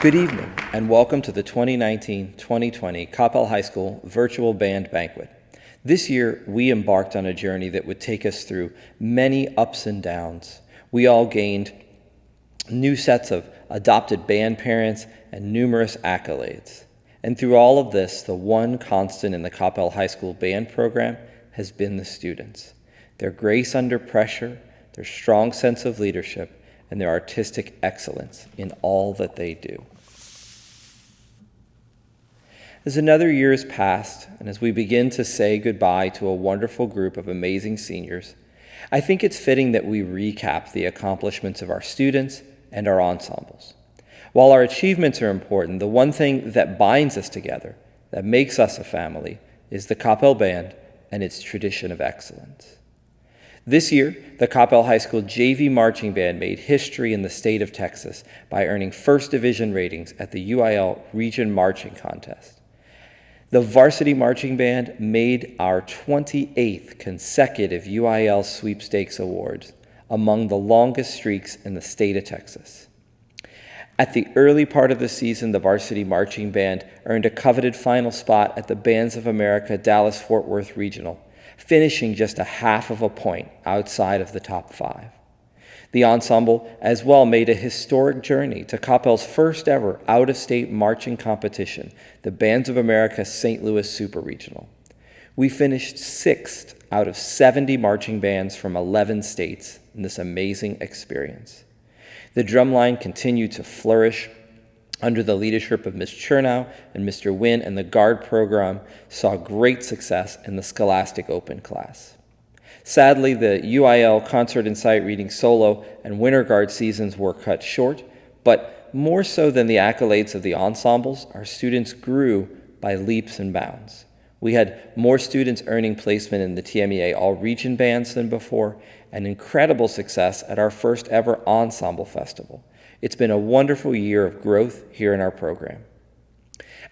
Good evening, and welcome to the 2019-2020 Coppell High School Virtual Band Banquet. This year, we embarked on a journey that would take us through many ups and downs. We all gained new sets of adopted band parents and numerous accolades. And through all of this, the one constant in the Coppell High School band program has been the students. Their grace under pressure, their strong sense of leadership, and their artistic excellence in all that they do. As another year has passed, and as we begin to say goodbye to a wonderful group of amazing seniors, I think it's fitting that we recap the accomplishments of our students and our ensembles. While our achievements are important, the one thing that binds us together, that makes us a family, is the Coppell Band and its tradition of excellence. This year, the Coppell High School JV Marching Band made history in the state of Texas by earning first division ratings at the UIL Region Marching Contest. The Varsity Marching Band made our 28th consecutive UIL Sweepstakes Awards, among the longest streaks in the state of Texas. At the early part of the season, the Varsity Marching Band earned a coveted final spot at the Bands of America Dallas-Fort Worth Regional, finishing just a half of a point outside of the top 5. The ensemble as well made a historic journey to Coppell's first ever out-of-state marching competition, the Bands of America St. Louis Super Regional. We finished 6th out of 70 marching bands from 11 states in this amazing experience. The drumline continued to flourish under the leadership of Ms. Chernow and Mr. Wynn, and the Guard program saw great success in the Scholastic Open class. Sadly, the UIL Concert and Sight Reading Solo and Winter Guard seasons were cut short, but more so than the accolades of the ensembles, our students grew by leaps and bounds. We had more students earning placement in the TMEA All-Region Bands than before, and incredible success at our first ever Ensemble Festival. It's been a wonderful year of growth here in our program.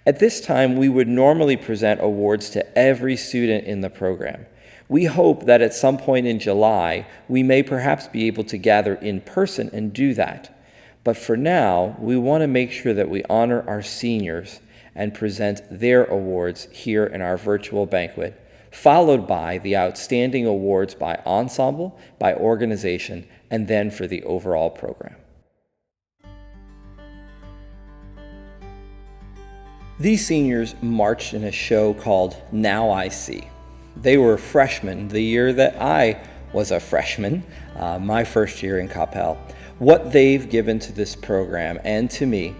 At this time, we would normally present awards to every student in the program. We hope that at some point in July, we may perhaps be able to gather in person and do that. But for now, we want to make sure that we honor our seniors and present their awards here in our virtual banquet, followed by the outstanding awards by ensemble, by organization, and then for the overall program. These seniors marched in a show called Now I See. They were freshmen the year that I was a freshman, my first year in Coppell. What they've given to this program and to me,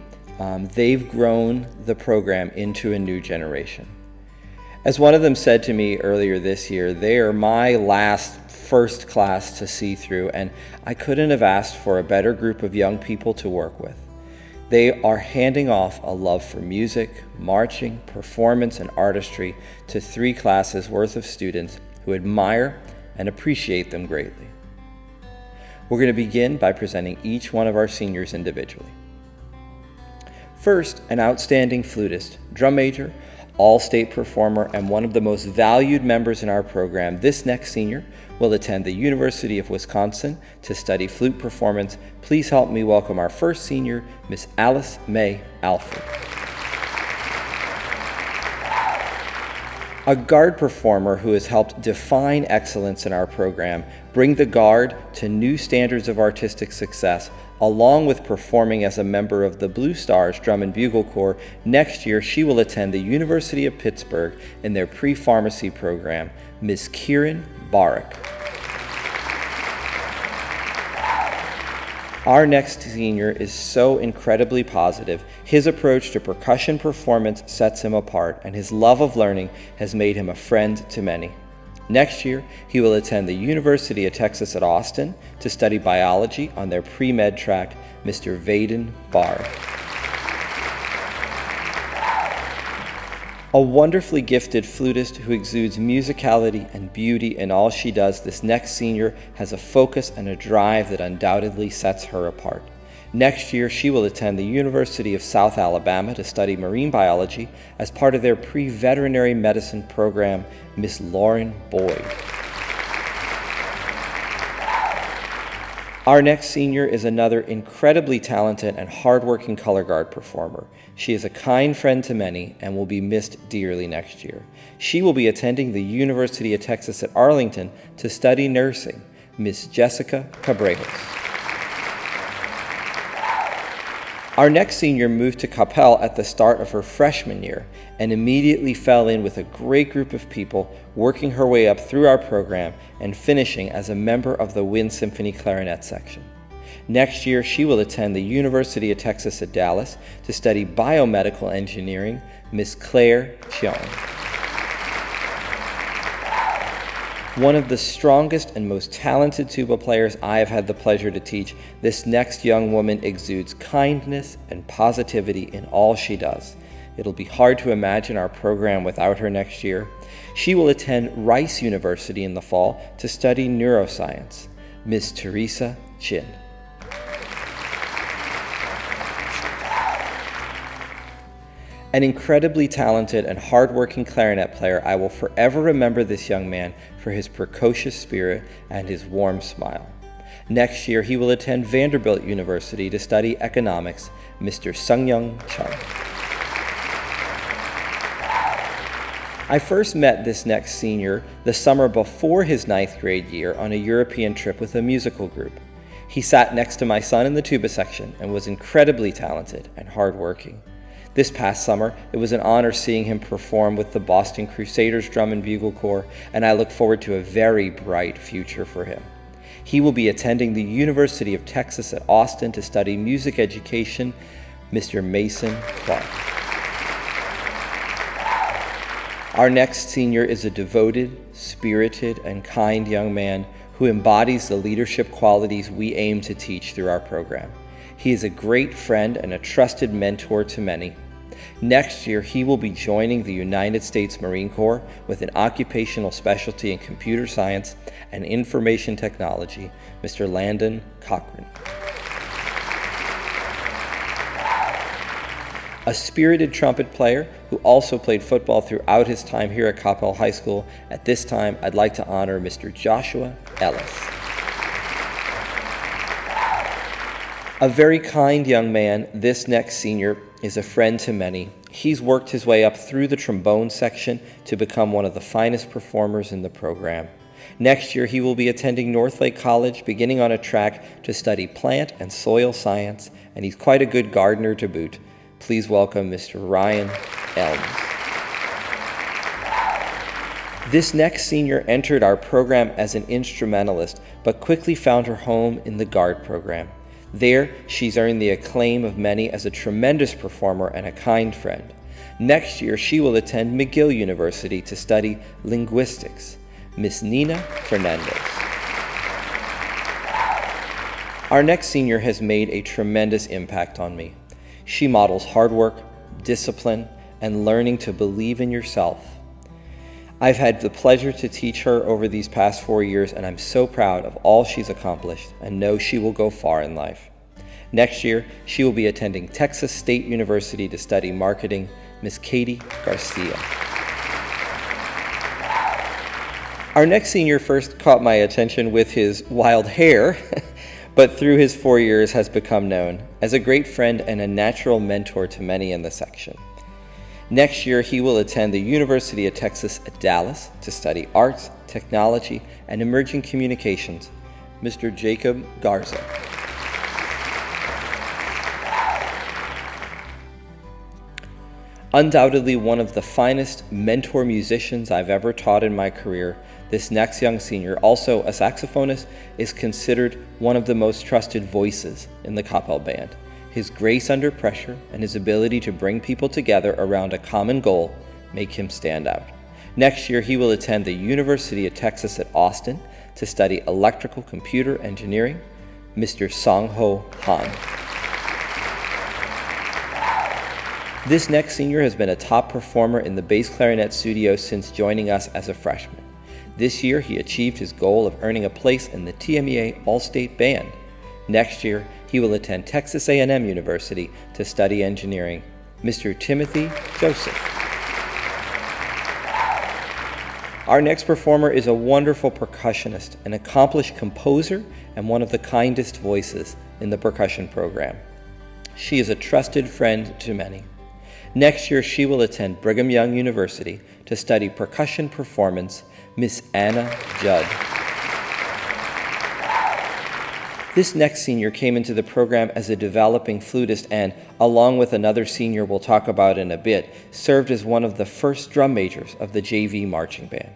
they've grown the program into a new generation. As one of them said to me earlier this year, they are my last first class to see through, and I couldn't have asked for a better group of young people to work with. They are handing off a love for music, marching, performance, and artistry to 3 classes worth of students who admire and appreciate them greatly. We're going to begin by presenting each one of our seniors individually. First, an outstanding flutist, drum major, all-state performer, and one of the most valued members in our program. This next senior will attend the University of Wisconsin to study flute performance. Please help me welcome our first senior, Miss Alice May Alford. A Guard performer who has helped define excellence in our program, bring the Guard to new standards of artistic success, along with performing as a member of the Blue Stars Drum and Bugle Corps. Next year, she will attend the University of Pittsburgh in their pre-pharmacy program, Ms. Kieran Barak. Our next senior is so incredibly positive. His approach to percussion performance sets him apart, and his love of learning has made him a friend to many. Next year, he will attend the University of Texas at Austin to study biology on their pre-med track, Mr. VIII Barr. A wonderfully gifted flutist who exudes musicality and beauty in all she does, this next senior has a focus and a drive that undoubtedly sets her apart. Next year, she will attend the University of South Alabama to study marine biology as part of their pre-veterinary medicine program, Miss Lauren Boyd. Our next senior is another incredibly talented and hardworking color guard performer. She is a kind friend to many and will be missed dearly next year. She will be attending the University of Texas at Arlington to study nursing, Miss Jessica Cabrejos. Our next senior moved to Coppell at the start of her freshman year and immediately fell in with a great group of people, working her way up through our program and finishing as a member of the VIII Symphony clarinet section. Next year, she will attend the University of Texas at Dallas to study biomedical engineering, Miss Claire Cheong. One of the strongest and most talented tuba players I have had the pleasure to teach, this next young woman exudes kindness and positivity in all she does. It'll be hard to imagine our program without her next year. She will attend Rice University in the fall to study neuroscience, Miss Teresa Chin. An incredibly talented and hardworking clarinet player, I will forever remember this young man for his precocious spirit and his warm smile. Next year, he will attend Vanderbilt University to study economics, Mr. Sung-Young Chung. I first met this next senior the summer before his 9th grade year on a European trip with a musical group. He sat next to my son in the tuba section and was incredibly talented and hardworking. This past summer, it was an honor seeing him perform with the Boston Crusaders Drum and Bugle Corps, and I look forward to a very bright future for him. He will be attending the University of Texas at Austin to study music education, Mr. Mason Clark. Our next senior is a devoted, spirited, and kind young man who embodies the leadership qualities we aim to teach through our program. He is a great friend and a trusted mentor to many. Next year, he will be joining the United States Marine Corps with an occupational specialty in computer science and information technology, Mr. Landon Cochran. A spirited trumpet player who also played football throughout his time here at Coppell High School. At this time, I'd like to honor Mr. Joshua Ellis. A very kind young man, this next senior is a friend to many. He's worked his way up through the trombone section to become one of the finest performers in the program. Next year, he will be attending Northlake College, beginning on a track to study plant and soil science, and he's quite a good gardener to boot. Please welcome Mr. Ryan Elms. This next senior entered our program as an instrumentalist, but quickly found her home in the guard program. There, she's earned the acclaim of many as a tremendous performer and a kind friend. Next year, she will attend McGill University to study linguistics, Miss Nina Fernandez. Our next senior has made a tremendous impact on me. She models hard work, discipline, and learning to believe in yourself. I've had the pleasure to teach her over these past 4 years, and I'm so proud of all she's accomplished and know she will go far in life. Next year, she will be attending Texas State University to study marketing, Miss Katie Garcia. Our next senior first caught my attention with his wild hair, but through his 4 years has become known as a great friend and a natural mentor to many in the section. Next year, he will attend the University of Texas at Dallas to study arts, technology, and emerging communications, Mr. Jacob Garza. Undoubtedly one of the finest mentor musicians I've ever taught in my career, this next young senior, also a saxophonist, is considered one of the most trusted voices in the Coppell Band. His grace under pressure and his ability to bring people together around a common goal make him stand out. Next year, he will attend the University of Texas at Austin to study electrical computer engineering, Mr. Song-Ho Han. This next senior has been a top performer in the bass clarinet studio since joining us as a freshman. This year, he achieved his goal of earning a place in the TMEA All-State Band. Next year, he will attend Texas A&M University to study engineering, Mr. Timothy Joseph. Our next performer is a wonderful percussionist, an accomplished composer, and one of the kindest voices in the percussion program. She is a trusted friend to many. Next year, she will attend Brigham Young University to study percussion performance, Miss Anna Judd. This next senior came into the program as a developing flutist and, along with another senior we'll talk about in a bit, served as one of the first drum majors of the JV marching band.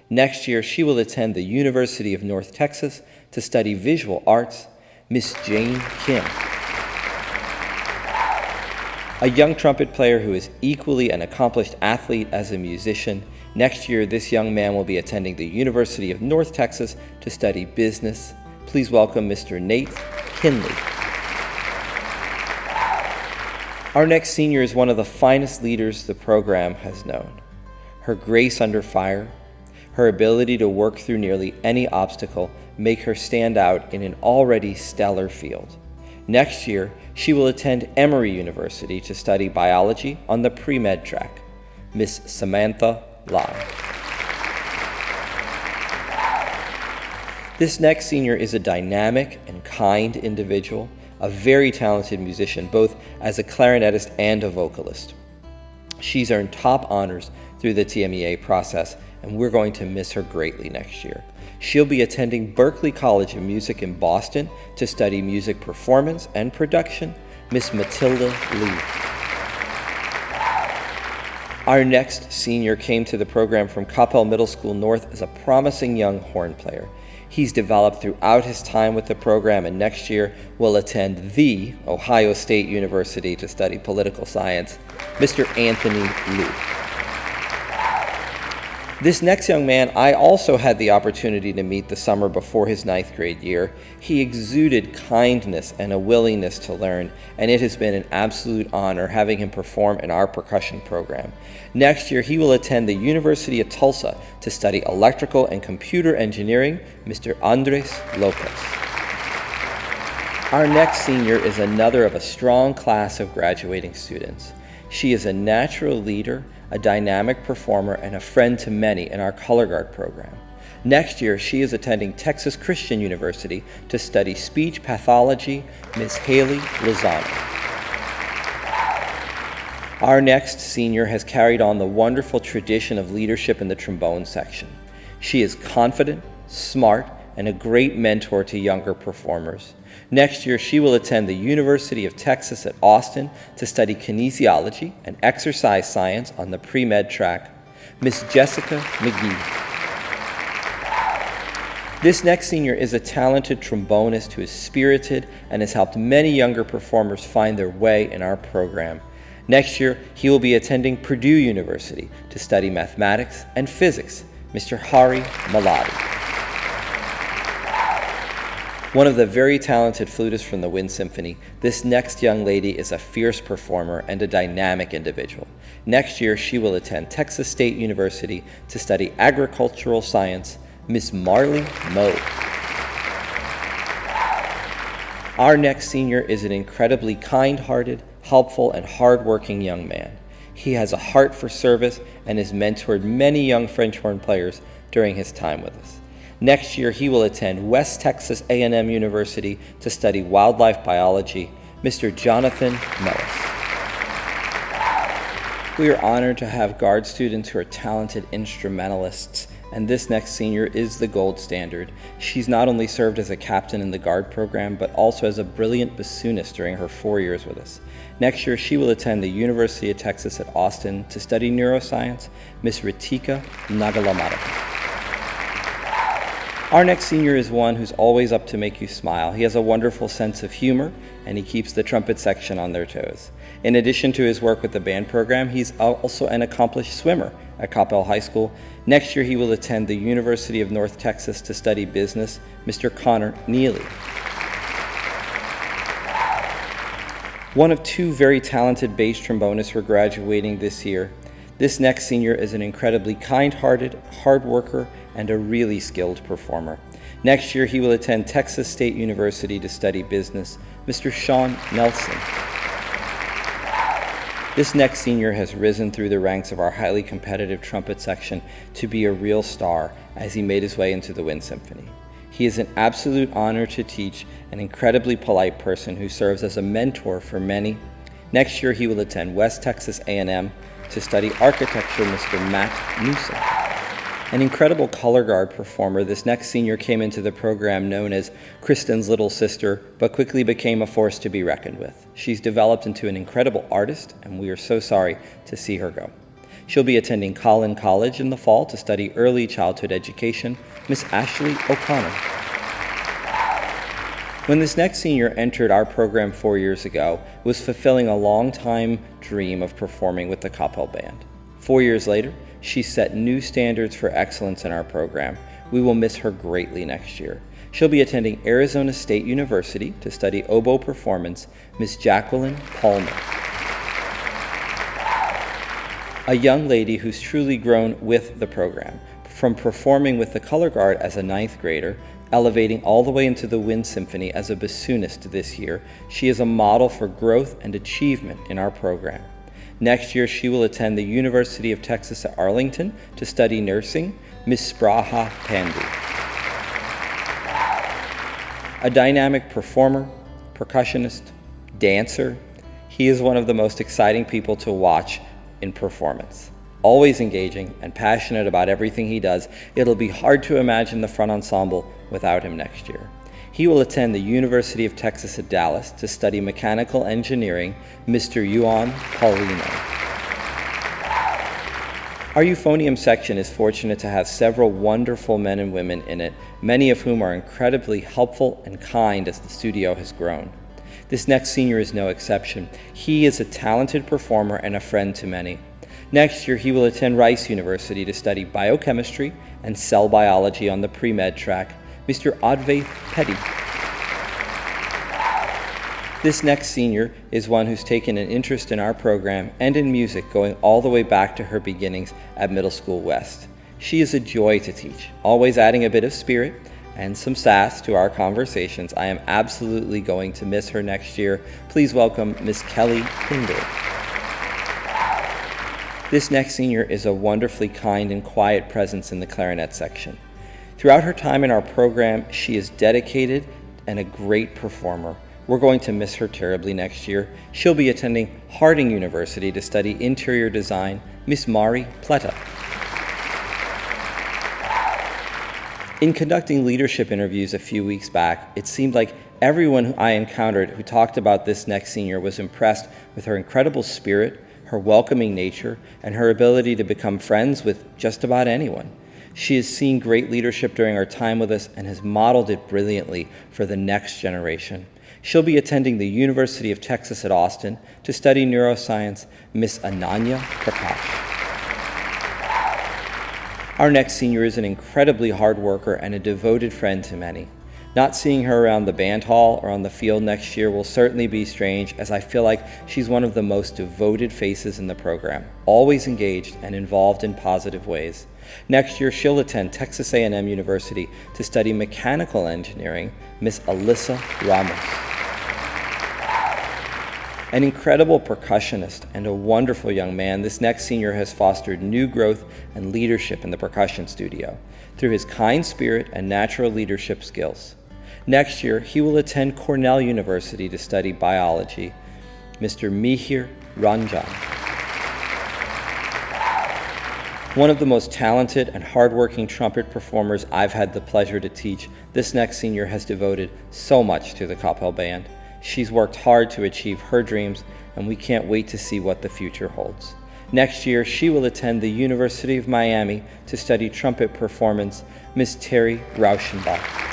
Next year, she will attend the University of North Texas to study visual arts, Miss Jane Kim. A young trumpet player who is equally an accomplished athlete as a musician. Next year, this young man will be attending the University of North Texas to study business. Please welcome Mr. Nate Kinley. Our next senior is one of the finest leaders the program has known. Her grace under fire, her ability to work through nearly any obstacle make her stand out in an already stellar field. Next year, she will attend Emory University to study biology on the pre-med track, Miss Samantha Lai. This next senior is a dynamic and kind individual, a very talented musician, both as a clarinetist and a vocalist. She's earned top honors through the TMEA process, and we're going to miss her greatly next year. She'll be attending Berklee College of Music in Boston to study music performance and production, Miss Matilda Lee. Our next senior came to the program from Coppell Middle School North as a promising young horn player. He's developed throughout his time with the program, and next year will attend the Ohio State University to study political science, Mr. Anthony Liu. This next young man I also had the opportunity to meet the summer before his 9th grade year. He exuded kindness and a willingness to learn, and it has been an absolute honor having him perform in our percussion program. Next year, he will attend the University of Tulsa to study electrical and computer engineering, Mr. Andres Lopez. Our next senior is another of a strong class of graduating students. She is a natural leader, a dynamic performer, and a friend to many in our color guard program. Next year, she is attending Texas Christian University to study speech pathology, Miss Haley Lozano. Our next senior has carried on the wonderful tradition of leadership in the trombone section. She is confident, smart, and a great mentor to younger performers. Next year, she will attend the University of Texas at Austin to study kinesiology and exercise science on the pre-med track, Miss Jessica McGee. This next senior is a talented trombonist who is spirited and has helped many younger performers find their way in our program. Next year, he will be attending Purdue University to study mathematics and physics, Mr. Hari Maladi. One of the very talented flutists from the Wind Symphony, this next young lady is a fierce performer and a dynamic individual. Next year, she will attend Texas State University to study agricultural science, Miss Marley Moe. Our next senior is an incredibly kind-hearted, helpful, and hard-working young man. He has a heart for service and has mentored many young French horn players during his time with us. Next year, he will attend West Texas A&M University to study wildlife biology, Mr. Jonathan Mellis. We are honored to have guard students who are talented instrumentalists, and this next senior is the gold standard. She's not only served as a captain in the guard program, but also as a brilliant bassoonist during her 4 years with us. Next year, she will attend the University of Texas at Austin to study neuroscience, Miss Ritika Nagalamadaka. Our next senior is one who's always up to make you smile. He has a wonderful sense of humor, and he keeps the trumpet section on their toes. In addition to his work with the band program, he's also an accomplished swimmer at Coppell High School. Next year, he will attend the University of North Texas to study business, Mr. Connor Neely. One of two very talented bass trombonists were graduating this year. This next senior is an incredibly kind-hearted, hard worker, and a really skilled performer. Next year, he will attend Texas State University to study business, Mr. Sean Nelson. This next senior has risen through the ranks of our highly competitive trumpet section to be a real star as he made his way into the Wind Symphony. He is an absolute honor to teach, an incredibly polite person who serves as a mentor for many. Next year, he will attend West Texas A&M to study architecture, Mr. Matt Newsom. An incredible color guard performer, this next senior came into the program known as Kristen's little sister, but quickly became a force to be reckoned with. She's developed into an incredible artist, and we are so sorry to see her go. She'll be attending Collin College in the fall to study early childhood education, Miss Ashley O'Connor. When this next senior entered our program 4 years ago, it was fulfilling a long-time dream of performing with the Coppell Band. 4 years later, she set new standards for excellence in our program. We will miss her greatly next year. She'll be attending Arizona State University to study oboe performance, Miss Jacqueline Palmer. A young lady who's truly grown with the program, from performing with the color guard as a 9th grader, elevating all the way into the Wind Symphony as a bassoonist this year. She is a model for growth and achievement in our program. Next year, she will attend the University of Texas at Arlington to study nursing, Miss Spraha Pandu. A dynamic performer, percussionist, dancer, he is one of the most exciting people to watch in performance. Always engaging and passionate about everything he does, it'll be hard to imagine the front ensemble without him next year. He will attend the University of Texas at Dallas to study mechanical engineering, Mr. Yuan Paulino. Our euphonium section is fortunate to have several wonderful men and women in it, many of whom are incredibly helpful and kind as the studio has grown. This next senior is no exception. He is a talented performer and a friend to many. Next year, he will attend Rice University to study biochemistry and cell biology on the pre-med track, Mr. Advaith Petty. This next senior is one who's taken an interest in our program and in music going all the way back to her beginnings at Middle School West. She is a joy to teach, always adding a bit of spirit and some sass to our conversations. I am absolutely going to miss her next year. Please welcome Miss Kelly Hinder. This next senior is a wonderfully kind and quiet presence in the clarinet section. Throughout her time in our program, she is dedicated and a great performer. We're going to miss her terribly next year. She'll be attending Harding University to study interior design, Miss Mari Pletta. In conducting leadership interviews a few weeks back, it seemed like everyone I encountered who talked about this next senior was impressed with her incredible spirit, her welcoming nature, and her ability to become friends with just about anyone. She has seen great leadership during her time with us and has modeled it brilliantly for the next generation. She'll be attending the University of Texas at Austin to study neuroscience, Miss Ananya Prakash. Our next senior is an incredibly hard worker and a devoted friend to many. Not seeing her around the band hall or on the field next year will certainly be strange, as I feel like she's one of the most devoted faces in the program, always engaged and involved in positive ways. Next year, she'll attend Texas A&M University to study mechanical engineering, Miss Alyssa Ramos. An incredible percussionist and a wonderful young man, this next senior has fostered new growth and leadership in the percussion studio through his kind spirit and natural leadership skills. Next year, he will attend Cornell University to study biology, Mr. Mihir Ranjan. One of the most talented and hardworking trumpet performers I've had the pleasure to teach, this next senior has devoted so much to the Coppell Band. She's worked hard to achieve her dreams, and we can't wait to see what the future holds. Next year, she will attend the University of Miami to study trumpet performance, Miss Terry Rauschenbach.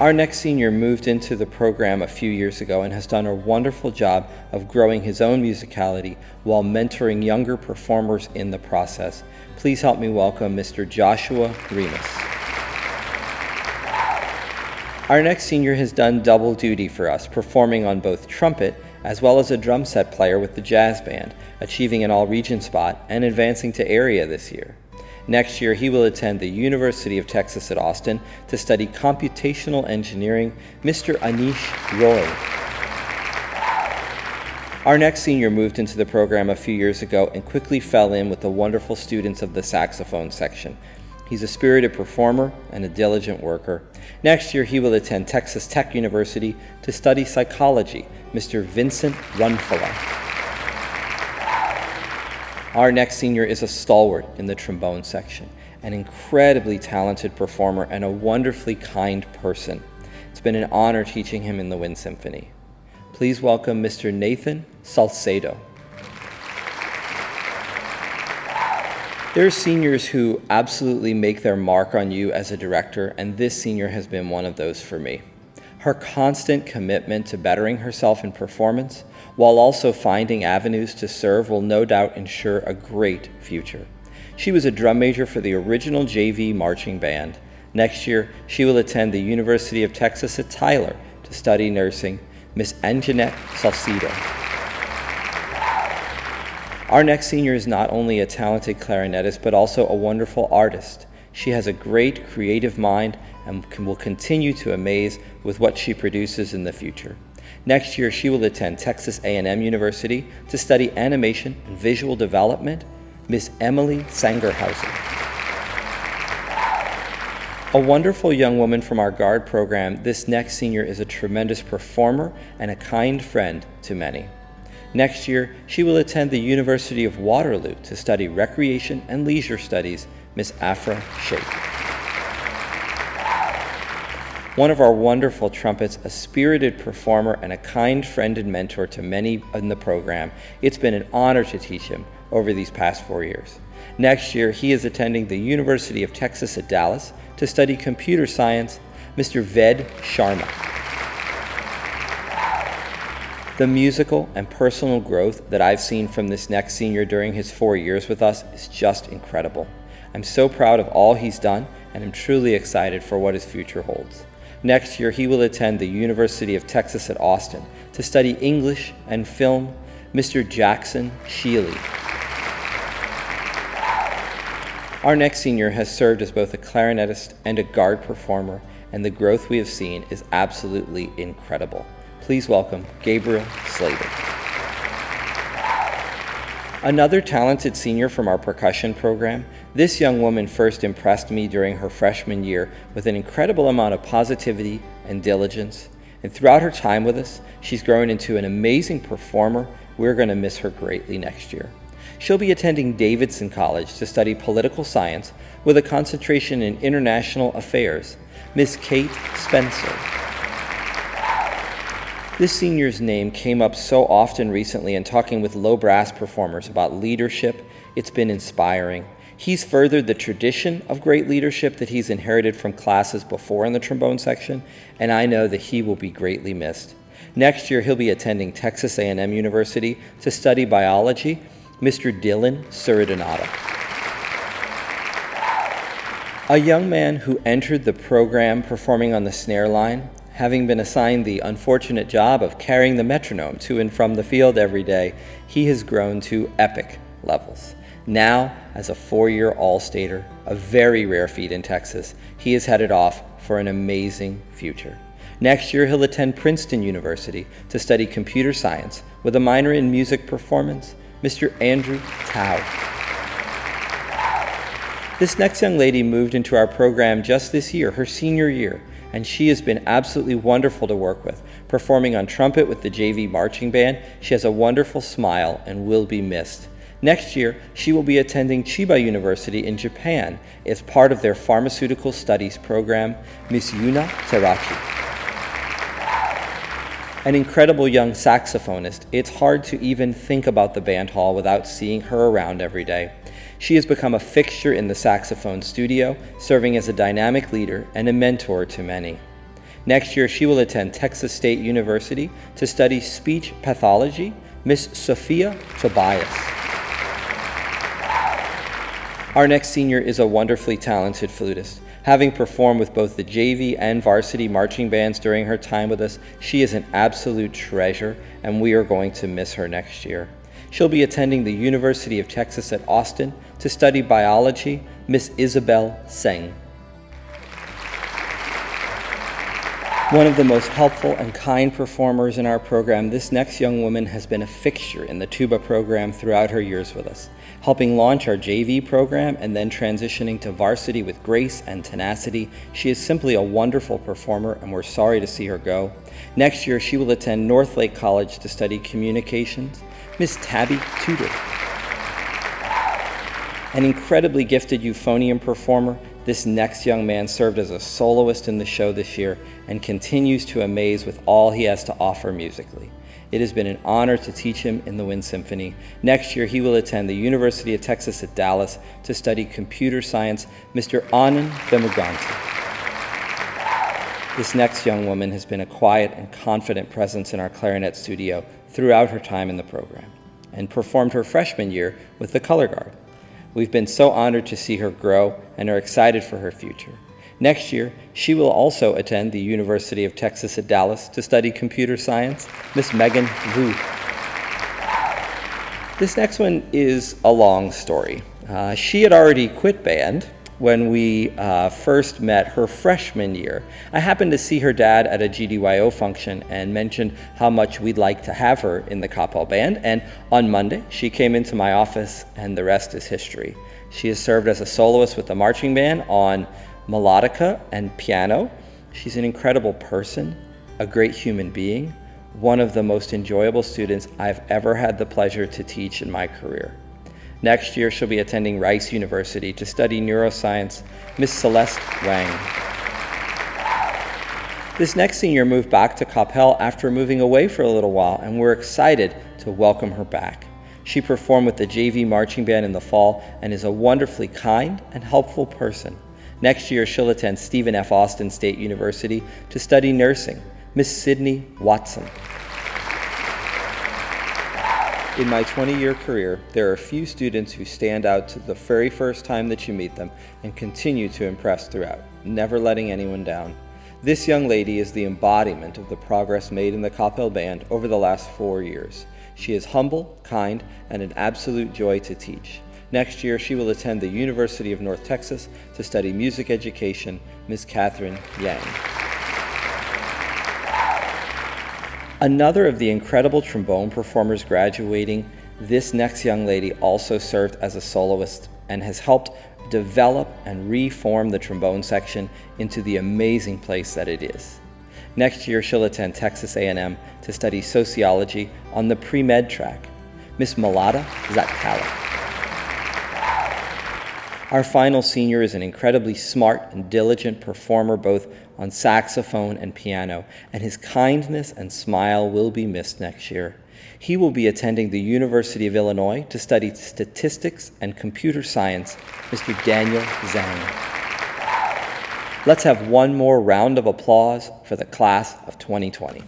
Our next senior moved into the program a few years ago and has done a wonderful job of growing his own musicality while mentoring younger performers in the process. Please help me welcome Mr. Joshua Remus. Our next senior has done double duty for us, performing on both trumpet as well as a drum set player with the jazz band, achieving an all-region spot and advancing to area this year. Next year, he will attend the University of Texas at Austin to study computational engineering, Mr. Anish Roy. Our next senior moved into the program a few years ago and quickly fell in with the wonderful students of the saxophone section. He's a spirited performer and a diligent worker. Next year, he will attend Texas Tech University to study psychology, Mr. Vincent Runfella. Our next senior is a stalwart in the trombone section, an incredibly talented performer and a wonderfully kind person. It's been an honor teaching him in the Wind Symphony. Please welcome Mr. Nathan Salcedo. There are seniors who absolutely make their mark on you as a director, and this senior has been one of those for me. Her constant commitment to bettering herself in performance, while also finding avenues to serve, will no doubt ensure a great future. She was a drum major for the original JV marching band. Next year, she will attend the University of Texas at Tyler to study nursing, Miss Anjanette Salcedo. Our next senior is not only a talented clarinetist, but also a wonderful artist. She has a great creative mind and will continue to amaze with what she produces in the future. Next year, she will attend Texas A&M University to study animation and visual development, Miss Emily Sangerhausen. A wonderful young woman from our GUARD program, this next senior is a tremendous performer and a kind friend to many. Next year, she will attend the University of Waterloo to study recreation and leisure studies, Miss Afra Sheikh. One of our wonderful trumpets, a spirited performer and a kind friend and mentor to many in the program. It's been an honor to teach him over these past 4 years. Next year, he is attending the University of Texas at Dallas to study computer science, Mr. Ved Sharma. The musical and personal growth that I've seen from this next senior during his 4 years with us is just incredible. I'm so proud of all he's done, and I'm truly excited for what his future holds. Next year, he will attend the University of Texas at Austin to study English and film, Mr. Jackson Sheely. Our next senior has served as both a clarinetist and a GUARD performer, and the growth we have seen is absolutely incredible. Please welcome Gabriel Slater. Another talented senior from our percussion program, this young woman first impressed me during her freshman year with an incredible amount of positivity and diligence. And throughout her time with us, she's grown into an amazing performer. We're going to miss her greatly next year. She'll be attending Davidson College to study political science with a concentration in international affairs, Miss Kate Spencer. This senior's name came up so often recently in talking with low brass performers about leadership. It's been inspiring. He's furthered the tradition of great leadership that he's inherited from classes before in the trombone section, and I know that he will be greatly missed. Next year, he'll be attending Texas A&M University to study biology, Mr. Dylan Suridanata. A young man who entered the program performing on the snare line, having been assigned the unfortunate job of carrying the metronome to and from the field every day, he has grown to epic levels. Now, as a 4-year All-Stater, a very rare feat in Texas, he is headed off for an amazing future. Next year, he'll attend Princeton University to study computer science with a minor in music performance, Mr. Andrew Tao. This next young lady moved into our program just this year, her senior year, and she has been absolutely wonderful to work with. Performing on trumpet with the JV marching band, she has a wonderful smile and will be missed. Next year, she will be attending Chiba University in Japan as part of their pharmaceutical studies program, Miss Yuna Terachi. An incredible young saxophonist, it's hard to even think about the band hall without seeing her around every day. She has become a fixture in the saxophone studio, serving as a dynamic leader and a mentor to many. Next year, she will attend Texas State University to study speech pathology, Miss Sophia Tobias. Our next senior is a wonderfully talented flutist. Having performed with both the JV and varsity marching bands during her time with us, she is an absolute treasure, and we are going to miss her next year. She'll be attending the University of Texas at Austin to study biology, Miss Isabel Seng. One of the most helpful and kind performers in our program, this next young woman has been a fixture in the tuba program throughout her years with us, helping launch our JV program and then transitioning to varsity with grace and tenacity. She is simply a wonderful performer, and we're sorry to see her go. Next year, she will attend Northlake College to study communications. Miss Tabby Tudor. An incredibly gifted euphonium performer, this next young man served as a soloist in the show this year and continues to amaze with all he has to offer musically. It has been an honor to teach him in the Wind Symphony. Next year, he will attend the University of Texas at Dallas to study computer science. Mr. Anand Bemuganti. This next young woman has been a quiet and confident presence in our clarinet studio throughout her time in the program and performed her freshman year with the Color Guard. We've been so honored to see her grow and are excited for her future. Next year, she will also attend the University of Texas at Dallas to study computer science. Miss Megan Vu. This next one is a long story. She had already quit band when we first met her freshman year. I happened to see her dad at a GDYO function and mentioned how much we'd like to have her in the Coppell band, and on Monday she came into my office and the rest is history. She has served as a soloist with the marching band on melodica and piano. She's an incredible person, a great human being, one of the most enjoyable students I've ever had the pleasure to teach in my career. Next year, she'll be attending Rice University to study neuroscience. Miss Celeste Wang. This next senior moved back to Coppell after moving away for a little while, and we're excited to welcome her back. She performed with the JV marching band in the fall and is a wonderfully kind and helpful person. Next year, she'll attend Stephen F. Austin State University to study nursing. Miss Sydney Watson. In my 20-year career, there are few students who stand out to the very first time that you meet them and continue to impress throughout, never letting anyone down. This young lady is the embodiment of the progress made in the Coppell Band over the last 4 years. She is humble, kind, and an absolute joy to teach. Next year, she will attend the University of North Texas to study music education. Ms. Catherine Yang. Another of the incredible trombone performers graduating, this next young lady also served as a soloist and has helped develop and reform the trombone section into the amazing place that it is. Next year, she'll attend Texas A&M to study sociology on the pre-med track. Miss Malada Zatkala. Our final senior is an incredibly smart and diligent performer both on saxophone and piano, and his kindness and smile will be missed next year. He will be attending the University of Illinois to study statistics and computer science. Mr. Daniel Zhang. Let's have one more round of applause for the class of 2020.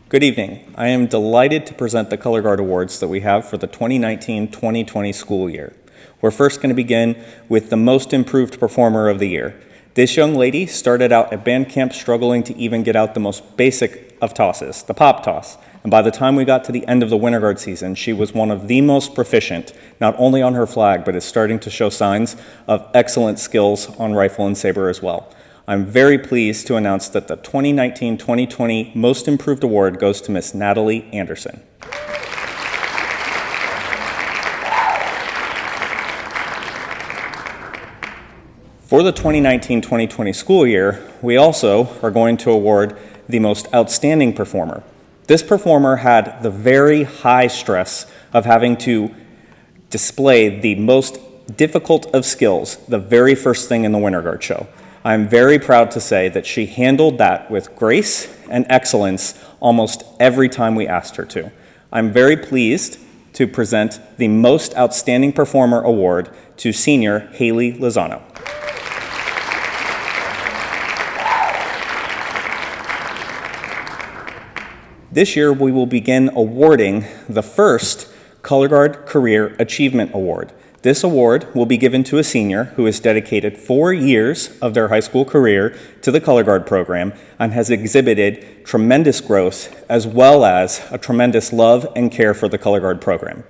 Good evening. I am delighted to present the Color Guard Awards that we have for the 2019-2020 school year. We're first going to begin with the Most Improved Performer of the Year. This young lady started out at band camp struggling to even get out the most basic of tosses, the pop toss. And by the time we got to the end of the Winter Guard season, she was one of the most proficient, not only on her flag, but is starting to show signs of excellent skills on rifle and saber as well. I'm very pleased to announce that the 2019-2020 Most Improved Award goes to Miss Natalie Anderson. For the 2019-2020 school year, we also are going to award the Most Outstanding Performer. This performer had the very high stress of having to display the most difficult of skills the very first thing in the Winter Guard show. I'm very proud to say that she handled that with grace and excellence almost every time we asked her to. I'm very pleased to present the Most Outstanding Performer Award to Senior Haley Lozano. This year, we will begin awarding the first Color Guard Career Achievement Award. This award will be given to a senior who has dedicated 4 years of their high school career to the Color Guard program and has exhibited tremendous growth as well as a tremendous love and care for the Color Guard program.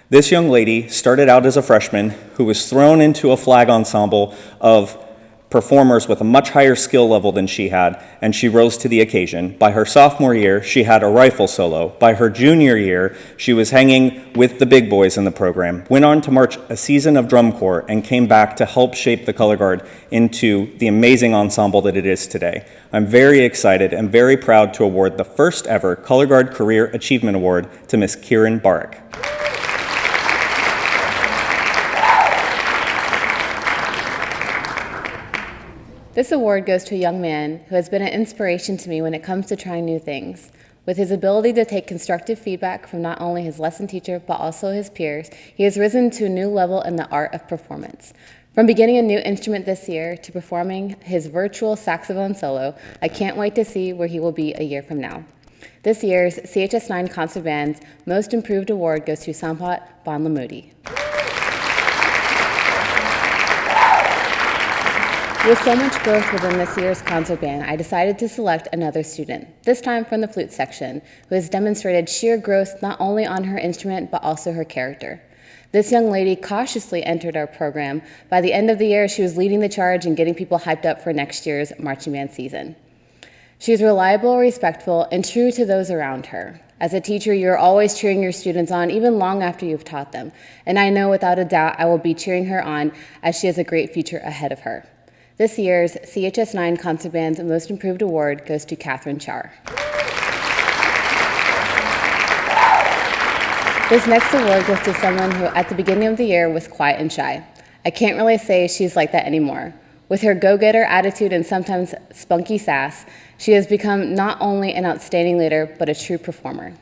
This young lady started out as a freshman who was thrown into a flag ensemble of performers with a much higher skill level than she had, and she rose to the occasion. By her sophomore year, she had a rifle solo. By her junior year, she was hanging with the big boys in the program, went on to march a season of drum corps, and came back to help shape the color guard into the amazing ensemble that it is today. I'm very excited and very proud to award the first ever Color Guard Career Achievement Award to Miss Kieran Barrick. This award goes to a young man who has been an inspiration to me when it comes to trying new things. With his ability to take constructive feedback from not only his lesson teacher, but also his peers, he has risen to a new level in the art of performance. From beginning a new instrument this year to performing his virtual saxophone solo, I can't wait to see where he will be a year from now. This year's CHS9 Concert Band's Most Improved Award goes to Sampat Bonlamudi. With so much growth within this year's concert band, I decided to select another student, this time from the flute section, who has demonstrated sheer growth not only on her instrument, but also her character. This young lady cautiously entered our program. By the end of the year, she was leading the charge and getting people hyped up for next year's marching band season. She is reliable, respectful, and true to those around her. As a teacher, you're always cheering your students on, even long after you've taught them. And I know without a doubt I will be cheering her on as she has a great future ahead of her. This year's CHS9 Concert Band's Most Improved Award goes to Catherine Char. This next award goes to someone who at the beginning of the year was quiet and shy. I can't really say she's like that anymore. With her go-getter attitude and sometimes spunky sass, she has become not only an outstanding leader, but a true performer.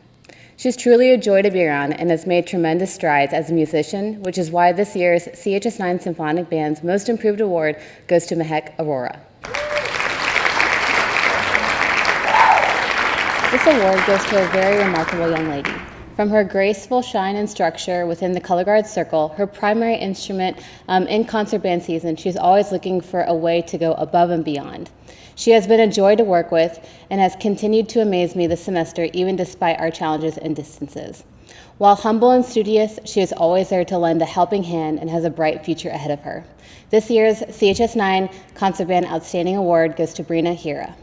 She's truly a joy to be around and has made tremendous strides as a musician, which is why this year's CHS9 Symphonic Band's Most Improved Award goes to Mehek Aurora. This award goes to a very remarkable young lady. From her graceful shine and structure within the color guard circle, her primary instrument in concert band season, she's always looking for a way to go above and beyond. She has been a joy to work with and has continued to amaze me this semester, even despite our challenges and distances. While humble and studious, she is always there to lend a helping hand and has a bright future ahead of her. This year's CHS9 Concert Band Outstanding Award goes to Brina Hira.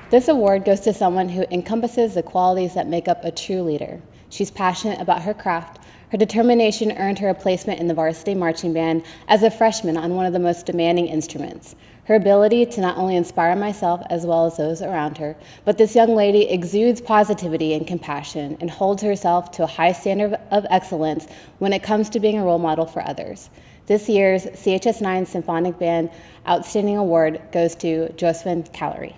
This award goes to someone who encompasses the qualities that make up a true leader. She's passionate about her craft. Her determination earned her a placement in the varsity marching band as a freshman on one of the most demanding instruments. Her ability to not only inspire myself as well as those around her, but this young lady exudes positivity and compassion and holds herself to a high standard of excellence when it comes to being a role model for others. This year's CHS9 Symphonic Band Outstanding Award goes to Josephine Callery.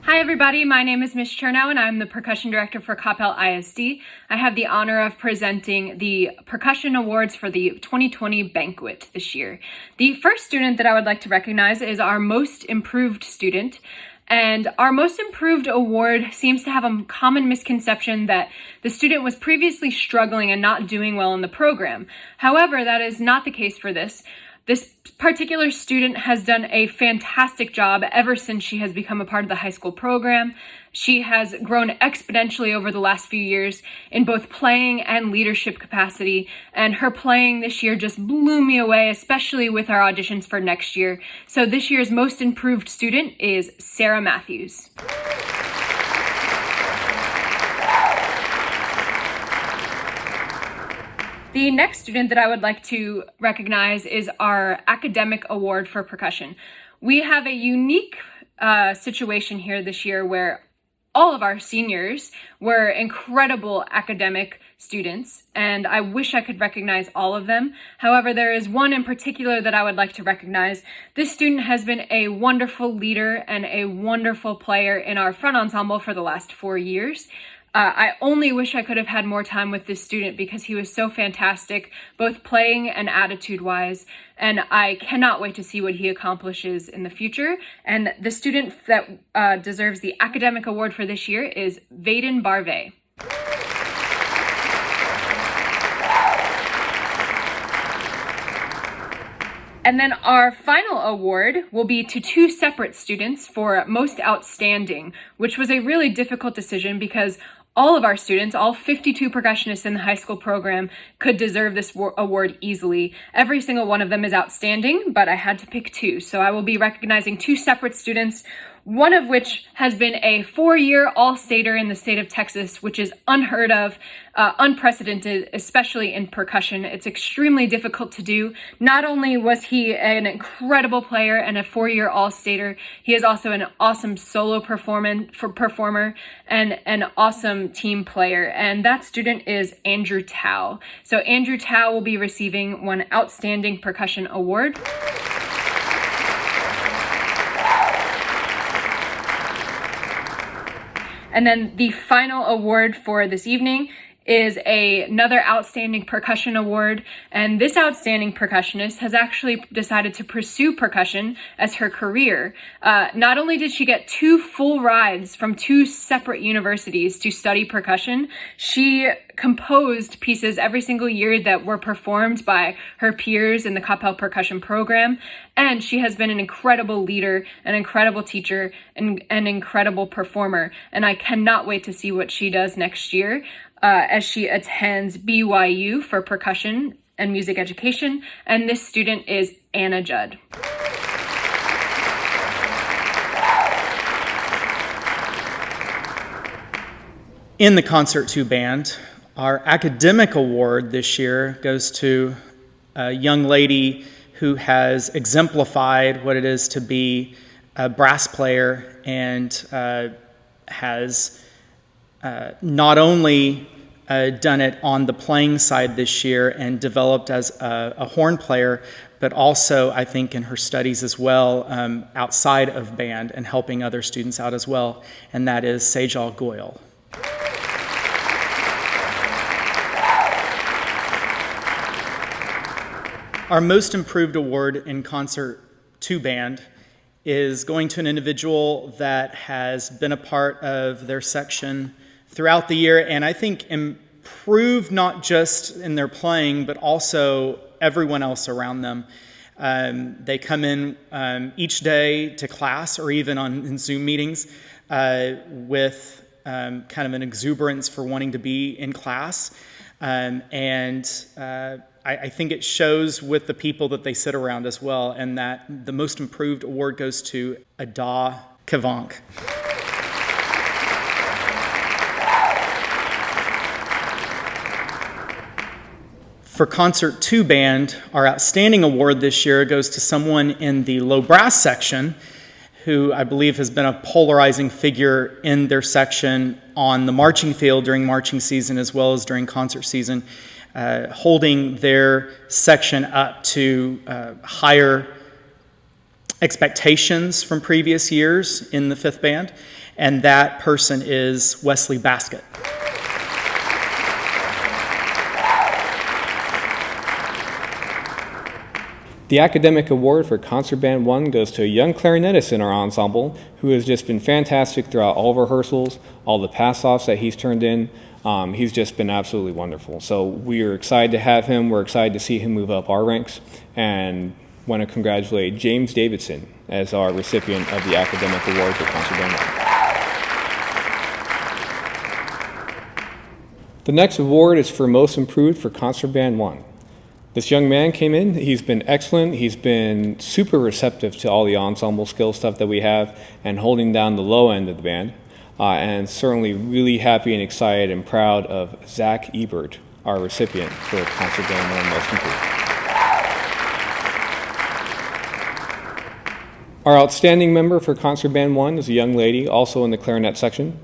Hi everybody, my name is Miss Chernow and I'm the Percussion Director for Coppell ISD. I have the honor of presenting the Percussion Awards for the 2020 Banquet this year. The first student that I would like to recognize is our Most Improved student. And our Most Improved Award seems to have a common misconception that the student was previously struggling and not doing well in the program. However, that is not the case for this. This particular student has done a fantastic job ever since she has become a part of the high school program. She has grown exponentially over the last few years in both playing and leadership capacity, and her playing this year just blew me away, especially with our auditions for next year. So this year's Most Improved student is Sarah Matthews. The next student that I would like to recognize is our Academic Award for Percussion. We have a unique situation here this year where all of our seniors were incredible academic students, and I wish I could recognize all of them. However, there is one in particular that I would like to recognize. This student has been a wonderful leader and a wonderful player in our front ensemble for the last 4 years. I only wish I could have had more time with this student because he was so fantastic, both playing and attitude-wise, and I cannot wait to see what he accomplishes in the future. And the student that deserves the Academic Award for this year is VIII Barve. And then our final award will be to two separate students for Most Outstanding, which was a really difficult decision because all of our students, all 52 percussionists in the high school program, could deserve this award easily. Every single one of them is outstanding, but I had to pick two. So I will be recognizing two separate students, one of which has been a 4-year all-stater in the state of Texas, which is unheard of, unprecedented, especially in percussion. It's extremely difficult to do. Not only was he an incredible player and a 4-year all-stater, he is also an awesome solo performer and an awesome team player. And that student is Andrew Tao. So Andrew Tao will be receiving one Outstanding Percussion Award. And then the final award for this evening is another Outstanding Percussion Award. And this outstanding percussionist has actually decided to pursue percussion as her career. Not only did she get 2 full rides from 2 separate universities to study percussion, she composed pieces every single year that were performed by her peers in the Coppell percussion program. And she has been an incredible leader, an incredible teacher, and an incredible performer. And I cannot wait to see what she does next year as she attends BYU for percussion and music education. And this student is Anna Judd. In the Concert 2 band, our academic award this year goes to a young lady who has exemplified what it is to be a brass player and has not only done it on the playing side this year and developed as a horn player, but also, I think, in her studies as well, outside of band and helping other students out as well, and that is Sejal Goyal. Our Most Improved Award in Concert 2 band is going to an individual that has been a part of their section throughout the year, and I think improved not just in their playing, but also everyone else around them. They come in each day to class or even in Zoom meetings with kind of an exuberance for wanting to be in class. I think it shows with the people that they sit around as well, and that the Most Improved Award goes to Ada Kavank. For Concert 2 band, our Outstanding Award this year goes to someone in the low brass section who I believe has been a polarizing figure in their section on the marching field during marching season as well as during concert season, holding their section up to higher expectations from previous years in the 5th band, and that person is Wesley Baskett. The academic award for Concert Band 1 goes to a young clarinetist in our ensemble who has just been fantastic throughout all rehearsals, all the pass-offs that he's turned in. He's just been absolutely wonderful. So we are excited to have him. We're excited to see him move up our ranks, and want to congratulate James Davidson as our recipient of the academic award for Concert Band 1. The next award is for Most Improved for Concert Band 1. This young man came in, he's been excellent, he's been super receptive to all the ensemble skill stuff that we have and holding down the low end of the band, and certainly really happy and excited and proud of Zach Ebert, our recipient for Concert Band 1 Most Improved. Our outstanding member for Concert Band 1 is a young lady, also in the clarinet section.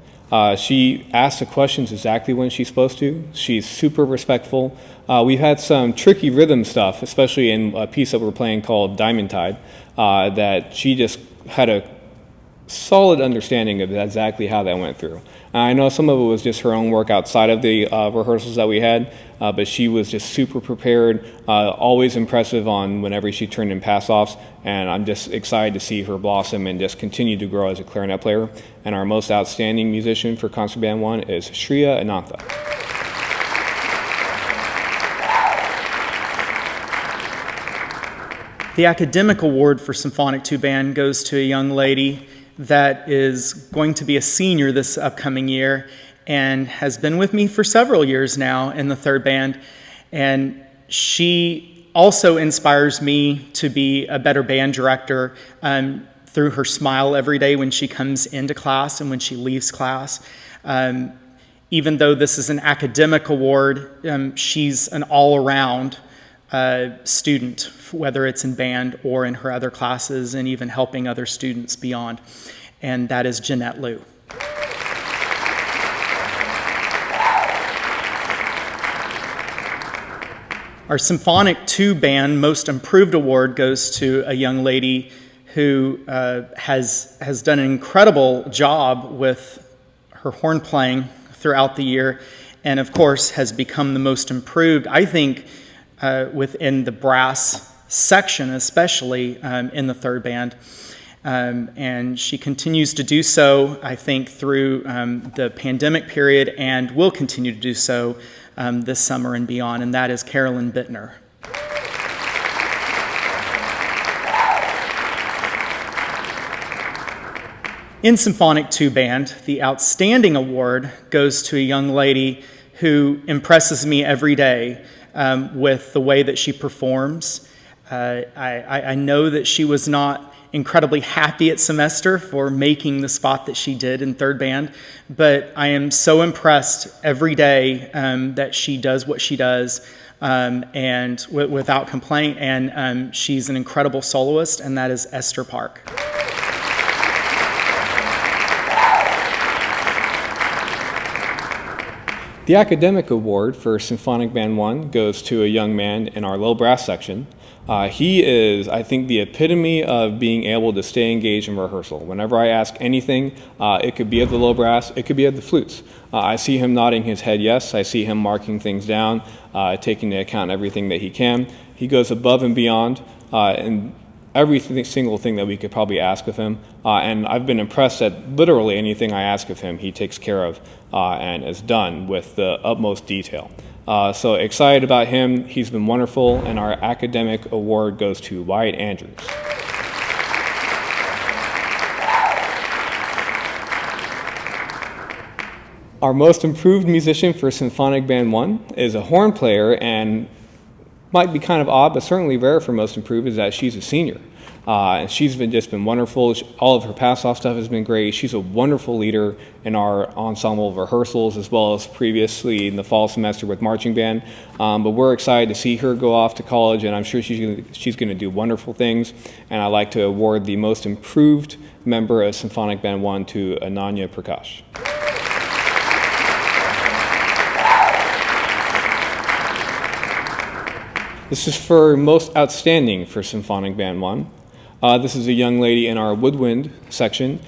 She asks the questions exactly when she's supposed to. She's super respectful. We've had some tricky rhythm stuff, especially in a piece that we're playing called Diamond Tide, that she just had a solid understanding of exactly how that went through. I know some of it was just her own work outside of the rehearsals that we had, but she was just super prepared, always impressive on whenever she turned in pass-offs, and I'm just excited to see her blossom and just continue to grow as a clarinet player. And our most outstanding musician for Concert Band 1 is Shreya Anantha. The academic award for Symphonic 2 Band goes to a young lady that is going to be a senior this upcoming year and has been with me for several years now in the third band. And she also inspires me to be a better band director through her smile every day when she comes into class and when she leaves class. Even though this is an academic award, she's an all-around student, whether it's in band or in her other classes and even helping other students beyond. And that is Jeanette Liu. Our Symphonic 2 Band Most Improved Award goes to a young lady who has done an incredible job with her horn playing throughout the year, and of course has become the most improved, I think, within the brass section, especially in the third band. And she continues to do so, I think, through the pandemic period and will continue to do so this summer and beyond, and that is Carolyn Bittner. In Symphonic 2 Band, the Outstanding Award goes to a young lady who impresses me every day with the way that she performs. I know that she was not incredibly happy at semester for making the spot that she did in third band, but I am so impressed every day that she does what she does and without complaint, and she's an incredible soloist, and that is Esther Park. The academic award for Symphonic Band 1 goes to a young man in our low brass section. He is, I think, the epitome of being able to stay engaged in rehearsal. Whenever I ask anything, it could be at the low brass, it could be at the flutes. I see him nodding his head yes, I see him marking things down, taking into account everything that he can. He goes above and beyond, and every single thing that we could probably ask of him, and I've been impressed that literally anything I ask of him, he takes care of and is done with the utmost detail. So excited about him. He's been wonderful, and our academic award goes to Wyatt Andrews. Our most improved musician for Symphonic Band 1 is a horn player, and might be kind of odd, but certainly rare for most improved, is that she's a senior. And she's just been wonderful. All of her pass-off stuff has been great. She's a wonderful leader in our ensemble rehearsals, as well as previously in the fall semester with marching band. But we're excited to see her go off to college, and I'm sure she's going to do wonderful things. And I'd like to award the most improved member of Symphonic Band 1 to Ananya Prakash. This is for Most Outstanding for Symphonic Band 1. This is a young lady in our woodwind section.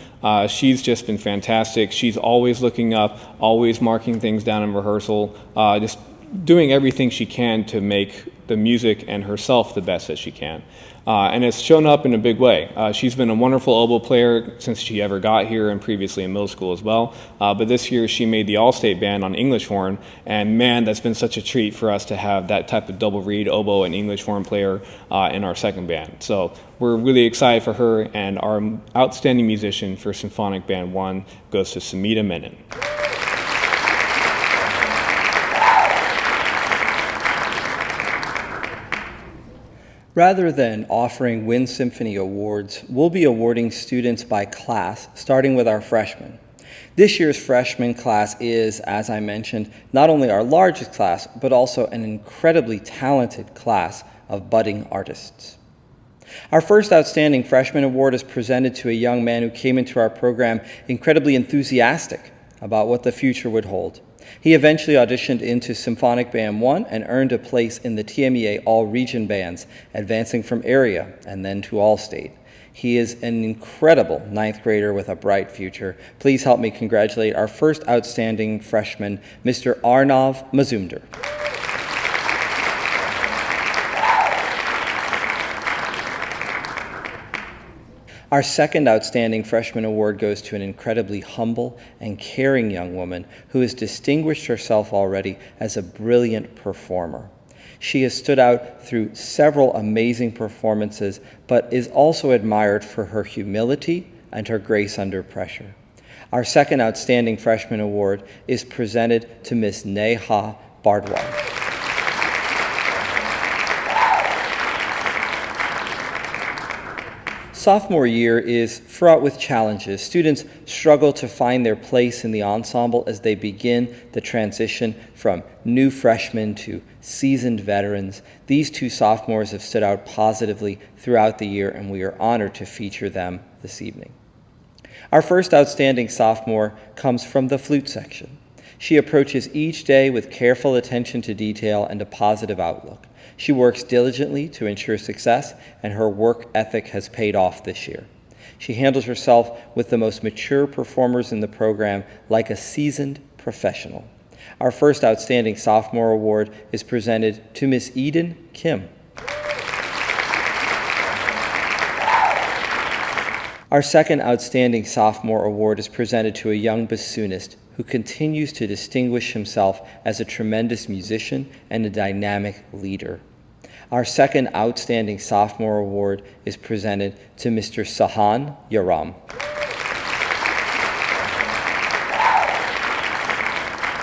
She's just been fantastic. She's always looking up, always marking things down in rehearsal, just doing everything she can to make the music and herself the best that she can. And it's shown up in a big way. She's been a wonderful oboe player since she ever got here and previously in middle school as well. But this year she made the All-State band on English horn, and man, that's been such a treat for us to have that type of double reed oboe and English horn player in our second band. So we're really excited for her, and our outstanding musician for Symphonic Band 1 goes to Samita Menon. Rather than offering Wind Symphony Awards, we'll be awarding students by class, starting with our freshmen. This year's freshman class is, as I mentioned, not only our largest class, but also an incredibly talented class of budding artists. Our first Outstanding Freshman Award is presented to a young man who came into our program incredibly enthusiastic about what the future would hold. He eventually auditioned into Symphonic Band 1 and earned a place in the TMEA All-Region Bands, advancing from area and then to All-State. He is an incredible ninth grader with a bright future. Please help me congratulate our first outstanding freshman, Mr. Arnav Mazumder. Our second Outstanding Freshman Award goes to an incredibly humble and caring young woman who has distinguished herself already as a brilliant performer. She has stood out through several amazing performances, but is also admired for her humility and her grace under pressure. Our second Outstanding Freshman Award is presented to Miss Neha Bardwaj. Sophomore year is fraught with challenges. Students struggle to find their place in the ensemble as they begin the transition from new freshmen to seasoned veterans. These two sophomores have stood out positively throughout the year, and we are honored to feature them this evening. Our first outstanding sophomore comes from the flute section. She approaches each day with careful attention to detail and a positive outlook. She works diligently to ensure success, and her work ethic has paid off this year. She handles herself with the most mature performers in the program like a seasoned professional. Our first Outstanding Sophomore Award is presented to Miss Eden Kim. Our second Outstanding Sophomore Award is presented to a young bassoonist who continues to distinguish himself as a tremendous musician and a dynamic leader. Our second Outstanding Sophomore Award is presented to Mr. Sahan Yaram.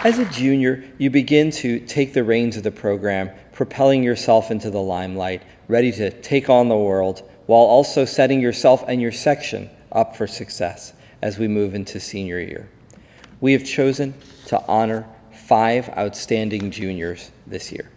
As a junior, you begin to take the reins of the program, propelling yourself into the limelight, ready to take on the world, while also setting yourself and your section up for success as we move into senior year. We have chosen to honor 5 outstanding juniors this year.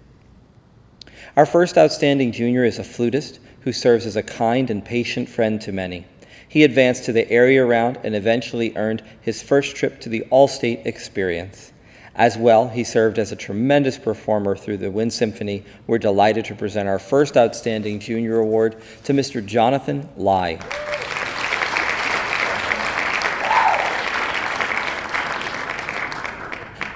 Our first outstanding junior is a flutist who serves as a kind and patient friend to many. He advanced to the area round and eventually earned his first trip to the All-State Experience. As well, he served as a tremendous performer through the Wind Symphony. We're delighted to present our first Outstanding Junior Award to Mr. Jonathan Lai.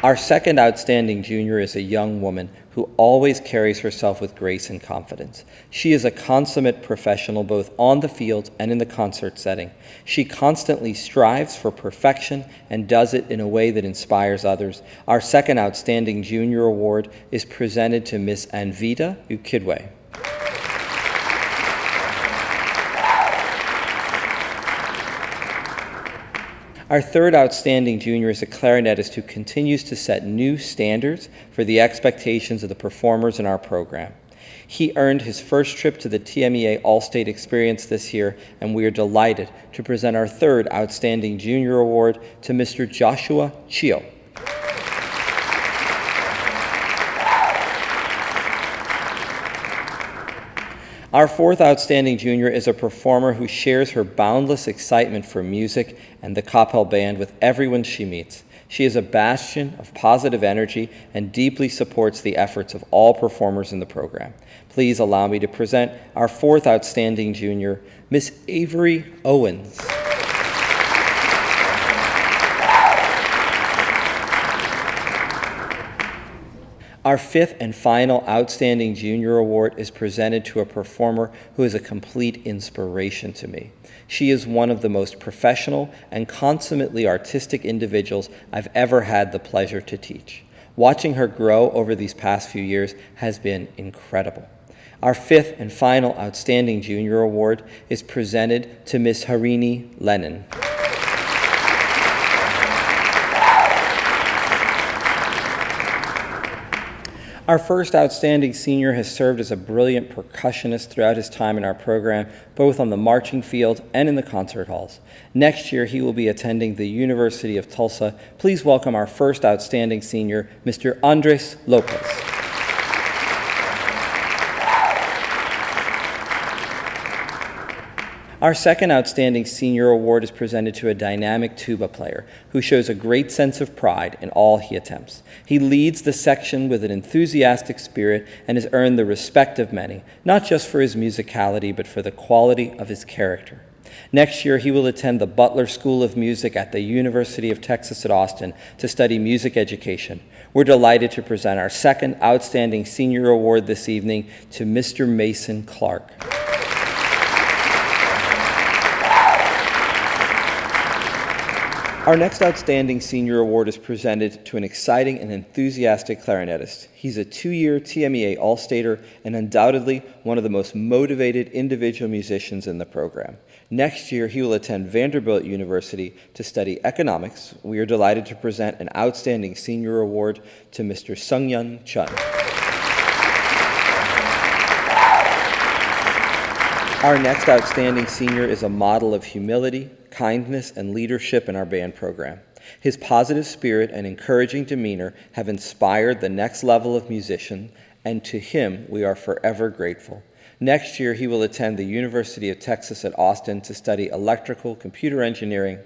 Our second Outstanding Junior is a young woman who always carries herself with grace and confidence. She is a consummate professional both on the field and in the concert setting. She constantly strives for perfection and does it in a way that inspires others. Our second Outstanding Junior Award is presented to Miss Anvita Ukidwe. Our third Outstanding Junior is a clarinetist who continues to set new standards for the expectations of the performers in our program. He earned his first trip to the TMEA All-State Experience this year, and we are delighted to present our third Outstanding Junior Award to Mr. Joshua Chio. Our fourth Outstanding Junior is a performer who shares her boundless excitement for music and the Coppell Band with everyone she meets. She is a bastion of positive energy and deeply supports the efforts of all performers in the program. Please allow me to present our fourth Outstanding Junior, Miss Avery Owens. Our fifth and final Outstanding Junior Award is presented to a performer who is a complete inspiration to me. She is one of the most professional and consummately artistic individuals I've ever had the pleasure to teach. Watching her grow over these past few years has been incredible. Our fifth and final Outstanding Junior Award is presented to Miss Harini Lennon. Our first Outstanding Senior has served as a brilliant percussionist throughout his time in our program, both on the marching field and in the concert halls. Next year, he will be attending the University of Tulsa. Please welcome our first Outstanding Senior, Mr. Andres Lopez. Our second Outstanding Senior Award is presented to a dynamic tuba player who shows a great sense of pride in all he attempts. He leads the section with an enthusiastic spirit and has earned the respect of many, not just for his musicality, but for the quality of his character. Next year, he will attend the Butler School of Music at the University of Texas at Austin to study music education. We're delighted to present our second Outstanding Senior Award this evening to Mr. Mason Clark. Our next Outstanding Senior Award is presented to an exciting and enthusiastic clarinetist. He's a 2-year TMEA All-Stater and undoubtedly one of the most motivated individual musicians in the program. Next year, he will attend Vanderbilt University to study economics. We are delighted to present an Outstanding Senior Award to Mr. Sunghyun Chun. Our next Outstanding Senior is a model of humility, kindness, and leadership in our band program. His positive spirit and encouraging demeanor have inspired the next level of musician, and to him we are forever grateful. Next year, he will attend the University of Texas at Austin to study electrical computer engineering.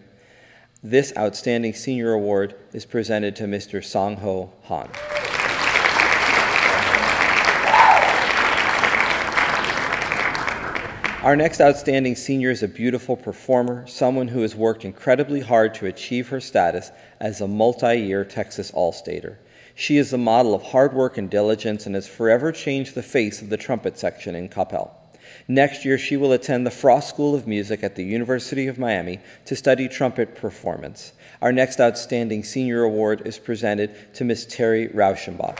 This Outstanding Senior Award is presented to Mr. Song-ho Han. Our next Outstanding Senior is a beautiful performer, someone who has worked incredibly hard to achieve her status as a multi-year Texas All-Stater. She is the model of hard work and diligence and has forever changed the face of the trumpet section in Coppell. Next year, she will attend the Frost School of Music at the University of Miami to study trumpet performance. Our next Outstanding Senior Award is presented to Ms. Terry Rauschenbach.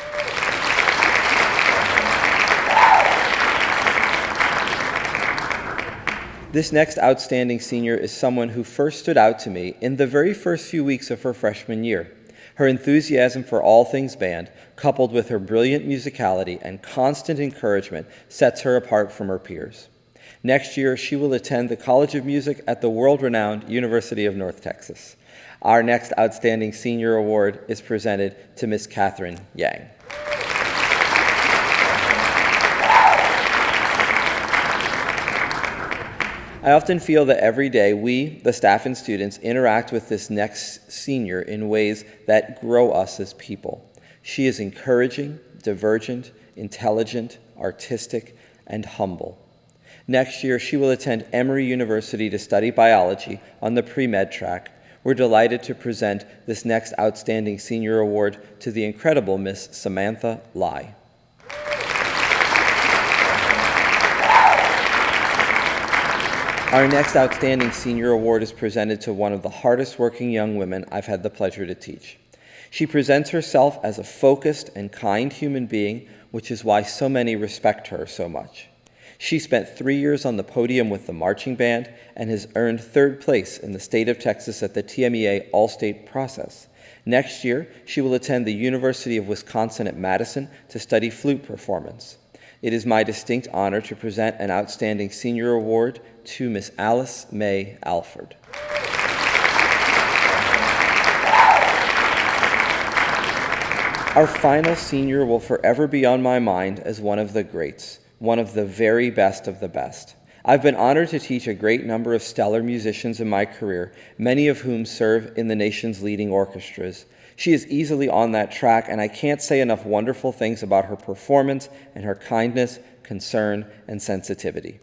This next Outstanding Senior is someone who first stood out to me in the very first few weeks of her freshman year. Her enthusiasm for all things band, coupled with her brilliant musicality and constant encouragement, sets her apart from her peers. Next year, she will attend the College of Music at the world-renowned University of North Texas. Our next Outstanding Senior Award is presented to Ms. Catherine Yang. I often feel that every day we, the staff and students, interact with this next senior in ways that grow us as people. She is encouraging, divergent, intelligent, artistic, and humble. Next year, she will attend Emory University to study biology on the pre-med track. We're delighted to present this next Outstanding Senior Award to the incredible Miss Samantha Lai. Our next Outstanding Senior Award is presented to one of the hardest working young women I've had the pleasure to teach. She presents herself as a focused and kind human being, which is why so many respect her so much. She spent 3 years on the podium with the marching band and has earned 3rd place in the state of Texas at the TMEA All-State process. Next year, she will attend the University of Wisconsin at Madison to study flute performance. It is my distinct honor to present an Outstanding Senior Award to Miss Alice May Alford. Our final senior will forever be on my mind as one of the greats, one of the very best of the best. I've been honored to teach a great number of stellar musicians in my career, many of whom serve in the nation's leading orchestras. She is easily on that track, and I can't say enough wonderful things about her performance and her kindness, concern, and sensitivity.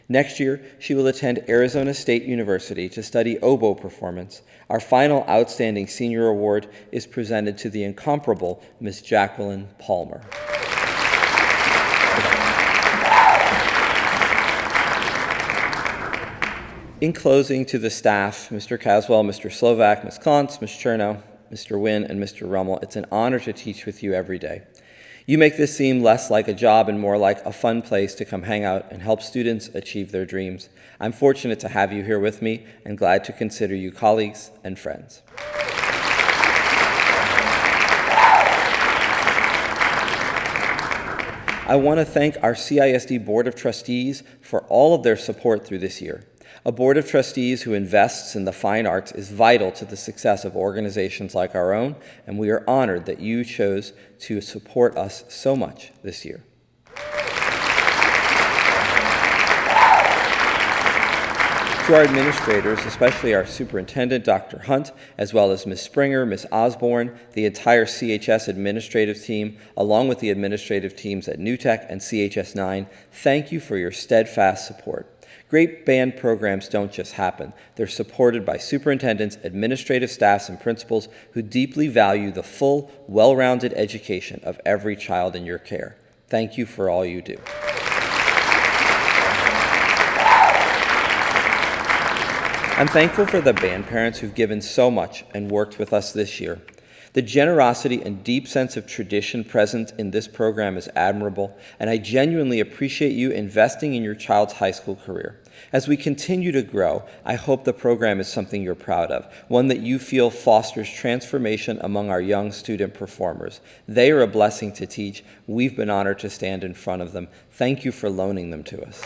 Next year, she will attend Arizona State University to study oboe performance. Our final Outstanding Senior Award is presented to the incomparable Miss Jacqueline Palmer. In closing, to the staff, Mr. Caswell, Mr. Slovak, Ms. Klontz, Ms. Chernow, Mr. Wynn, and Mr. Rummel, it's an honor to teach with you every day. You make this seem less like a job and more like a fun place to come hang out and help students achieve their dreams. I'm fortunate to have you here with me and glad to consider you colleagues and friends. I want to thank our CISD Board of Trustees for all of their support through this year. A board of trustees who invests in the fine arts is vital to the success of organizations like our own, and we are honored that you chose to support us so much this year. To our administrators, especially our superintendent, Dr. Hunt, as well as Ms. Springer, Ms. Osborne, the entire CHS administrative team, along with the administrative teams at New Tech and CHS 9, thank you for your steadfast support. Great band programs don't just happen. They're supported by superintendents, administrative staffs, and principals who deeply value the full, well-rounded education of every child in your care. Thank you for all you do. I'm thankful for the band parents who've given so much and worked with us this year. The generosity and deep sense of tradition present in this program is admirable, and I genuinely appreciate you investing in your child's high school career. As we continue to grow, I hope the program is something you're proud of, one that you feel fosters transformation among our young student performers. They are a blessing to teach. We've been honored to stand in front of them. Thank you for loaning them to us.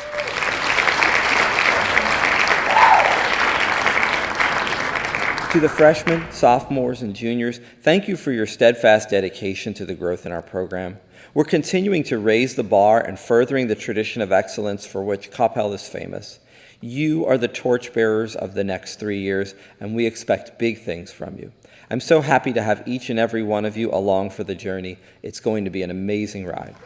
To the freshmen, sophomores, and juniors, thank you for your steadfast dedication to the growth in our program. We're continuing to raise the bar and furthering the tradition of excellence for which Coppell is famous. You are the torchbearers of the next 3 years, and we expect big things from you. I'm so happy to have each and every one of you along for the journey. It's going to be an amazing ride.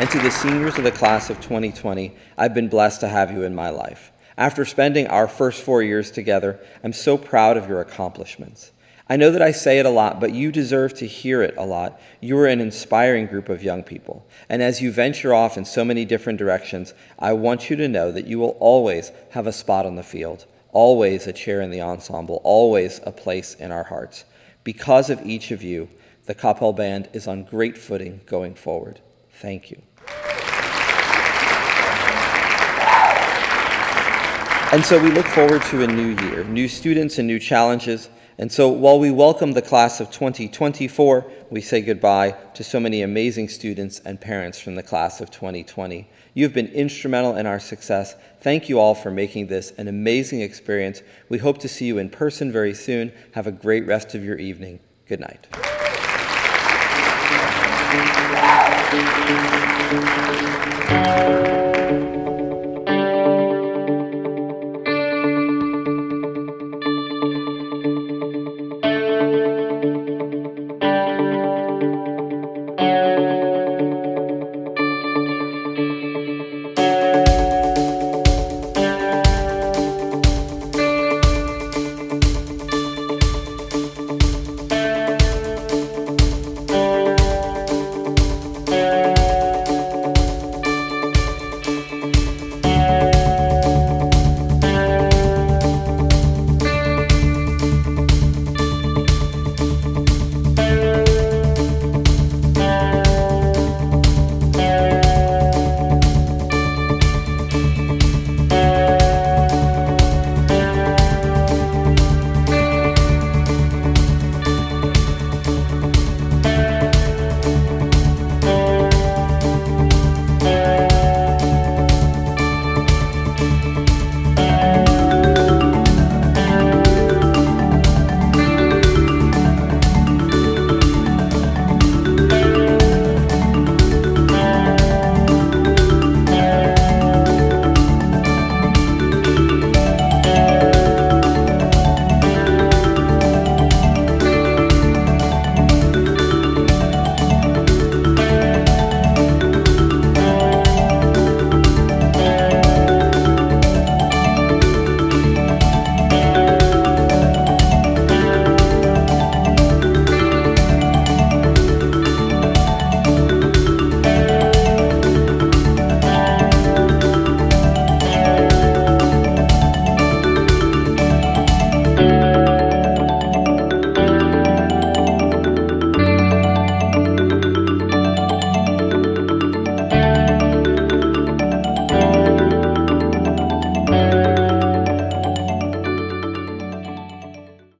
And to the seniors of the class of 2020, I've been blessed to have you in my life. After spending our first 4 years together, I'm so proud of your accomplishments. I know that I say it a lot, but you deserve to hear it a lot. You are an inspiring group of young people. And as you venture off in so many different directions, I want you to know that you will always have a spot on the field, always a chair in the ensemble, always a place in our hearts. Because of each of you, the Coppell Band is on great footing going forward. Thank you. And so we look forward to a new year, new students and new challenges. And so while we welcome the class of 2024, we say goodbye to so many amazing students and parents from the class of 2020. You've been instrumental in our success. Thank you all for making this an amazing experience. We hope to see you in person very soon. Have a great rest of your evening. Good night. Thank you.